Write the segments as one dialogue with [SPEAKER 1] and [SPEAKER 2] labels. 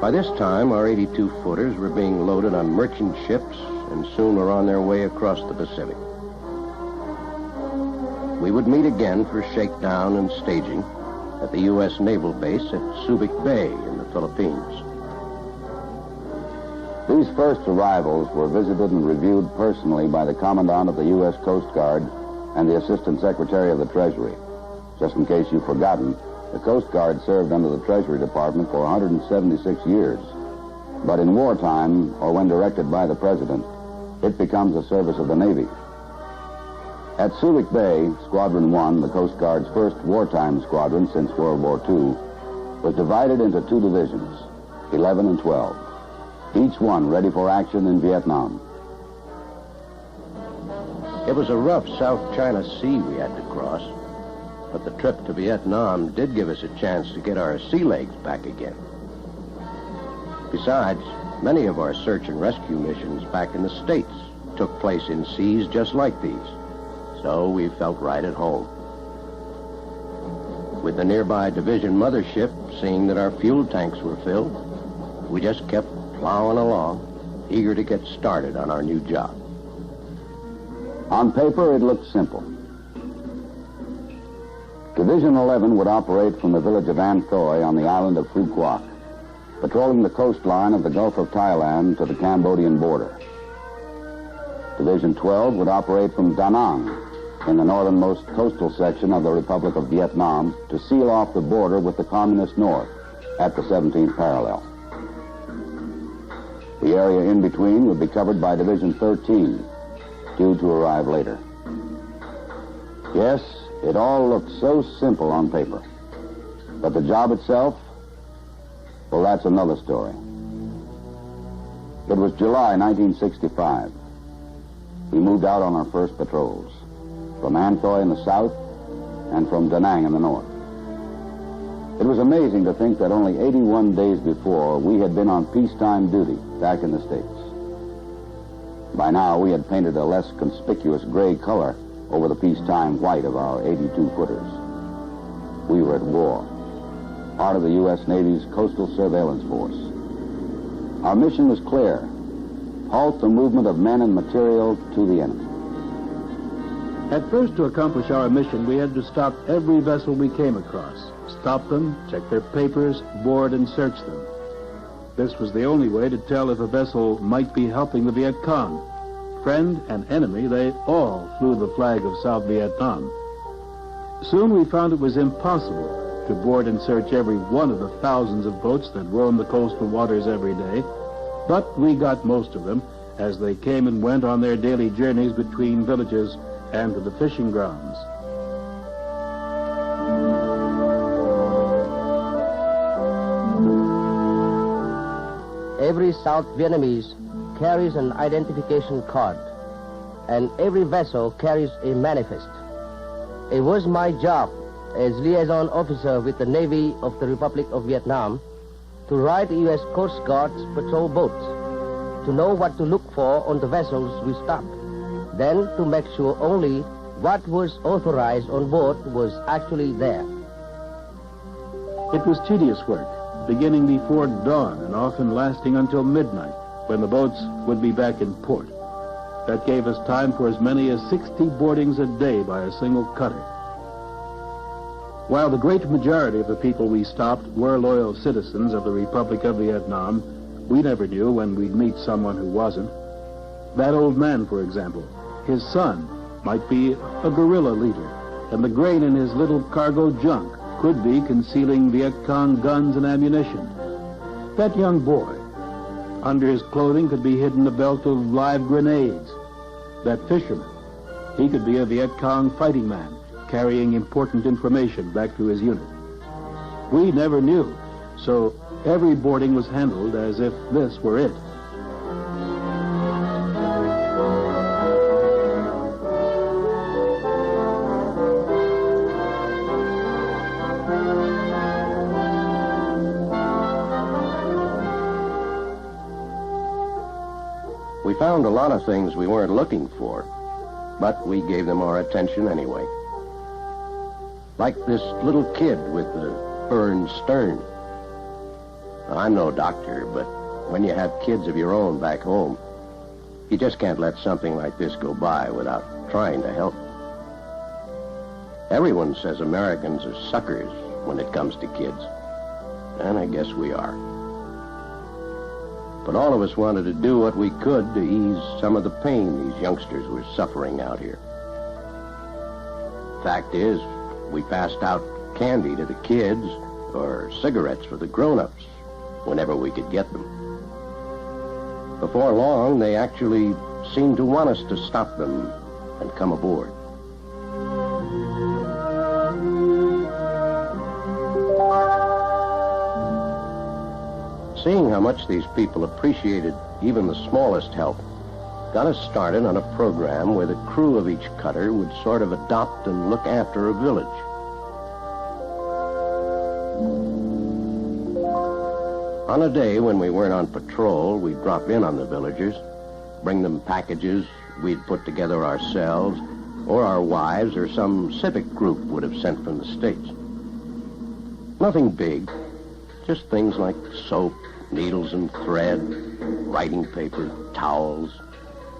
[SPEAKER 1] By this time, our 82-footers were being loaded on merchant ships and soon were on their way across the Pacific. We would meet again for shakedown and staging at the U.S. Naval Base at Subic Bay in the Philippines.
[SPEAKER 2] These first arrivals were visited and reviewed personally by the Commandant of the U.S. Coast Guard and the Assistant Secretary of the Treasury. Just in case you've forgotten, the Coast Guard served under the Treasury Department for 176 years. But in wartime, or when directed by the President, it becomes a service of the Navy. At Subic Bay, Squadron 1, the Coast Guard's first wartime squadron since World War II, was divided into two divisions, 11 and 12, each one ready for action in Vietnam.
[SPEAKER 1] It was a rough South China Sea we had to cross, but the trip to Vietnam did give us a chance to get our sea legs back again. Besides, many of our search and rescue missions back in the States took place in seas just like these. So we felt right at home. With the nearby division mothership seeing that our fuel tanks were filled, we just kept plowing along, eager to get started on our new job.
[SPEAKER 2] On paper, it looked simple. Division 11 would operate from the village of Anthoi on the island of Phu Quoc, patrolling the coastline of the Gulf of Thailand to the Cambodian border. Division 12 would operate from Da Nang, in the northernmost coastal section of the Republic of Vietnam, to seal off the border with the Communist North at the 17th parallel. The area in between would be covered by Division 13, due to arrive later. Yes, it all looked so simple on paper. But the job itself, well, that's another story. It was July 1965. We moved out on our first patrols, from Anthoi in the south and from Da Nang in the north. It was amazing to think that only 81 days before, we had been on peacetime duty back in the States. By now, we had painted a less conspicuous gray color over the peacetime white of our 82-footers. We were at war, part of the U.S. Navy's Coastal Surveillance Force. Our mission was clear: halt the movement of men and material to the enemy.
[SPEAKER 3] At first, to accomplish our mission, we had to stop every vessel we came across. Stop them, check their papers, board, and search them. This was the only way to tell if a vessel might be helping the Viet Cong. Friend and enemy, they all flew the flag of South Vietnam. Soon we found it was impossible to board and search every one of the thousands of boats that roam the coastal waters every day, but we got most of them as they came and went on their daily journeys between villages and to the fishing grounds.
[SPEAKER 4] Every South Vietnamese carries an identification card, and every vessel carries a manifest. It was my job as liaison officer with the Navy of the Republic of Vietnam to ride the U.S. Coast Guard's patrol boats, to know what to look for on the vessels we stopped, then to make sure only what was authorized on board was actually there.
[SPEAKER 3] It was tedious work, beginning before dawn and often lasting until midnight, when the boats would be back in port. That gave us time for as many as 60 boardings a day by a single cutter. While the great majority of the people we stopped were loyal citizens of the Republic of Vietnam, we never knew when we'd meet someone who wasn't. That old man, for example, his son might be a guerrilla leader, and the grain in his little cargo junk could be concealing Viet Cong guns and ammunition. That young boy, under his clothing could be hidden a belt of live grenades. That fisherman, he could be a Viet Cong fighting man, carrying important information back to his unit. We never knew, so every boarding was handled as if this were it.
[SPEAKER 1] We found a lot of things we weren't looking for, but we gave them our attention anyway. Like this little kid with the burned stern. I'm no doctor, but when you have kids of your own back home, you just can't let something like this go by without trying to help. Everyone says Americans are suckers when it comes to kids, and I guess we are. But all of us wanted to do what we could to ease some of the pain these youngsters were suffering out here. Fact is, we passed out candy to the kids or cigarettes for the grown-ups whenever we could get them. Before long, they actually seemed to want us to stop them and come aboard. Seeing how much these people appreciated even the smallest help got us started on a program where the crew of each cutter would sort of adopt and look after a village. On a day when we weren't on patrol, we'd drop in on the villagers, bring them packages we'd put together ourselves, or our wives or some civic group would have sent from the States. Nothing big, just things like soap, needles and thread, writing paper, towels,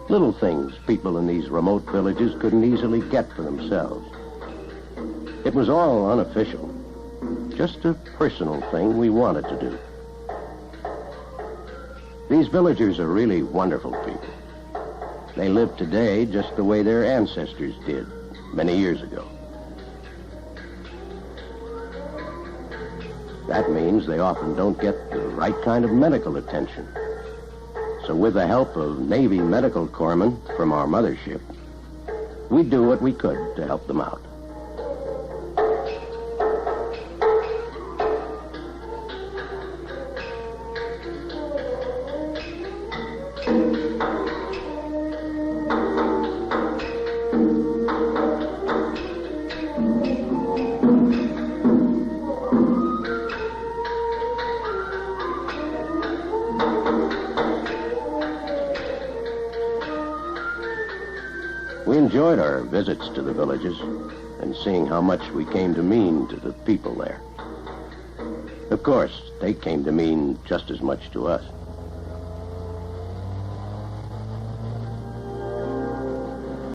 [SPEAKER 1] little things people in these remote villages couldn't easily get for themselves. It was all unofficial, just a personal thing we wanted to do. These villagers are really wonderful people. They live today just the way their ancestors did many years ago. That means they often don't get the right kind of medical attention. So with the help of Navy medical corpsmen from our mothership, we do what we could to help them out. We enjoyed our visits to the villages and seeing how much we came to mean to the people there. Of course, they came to mean just as much to us.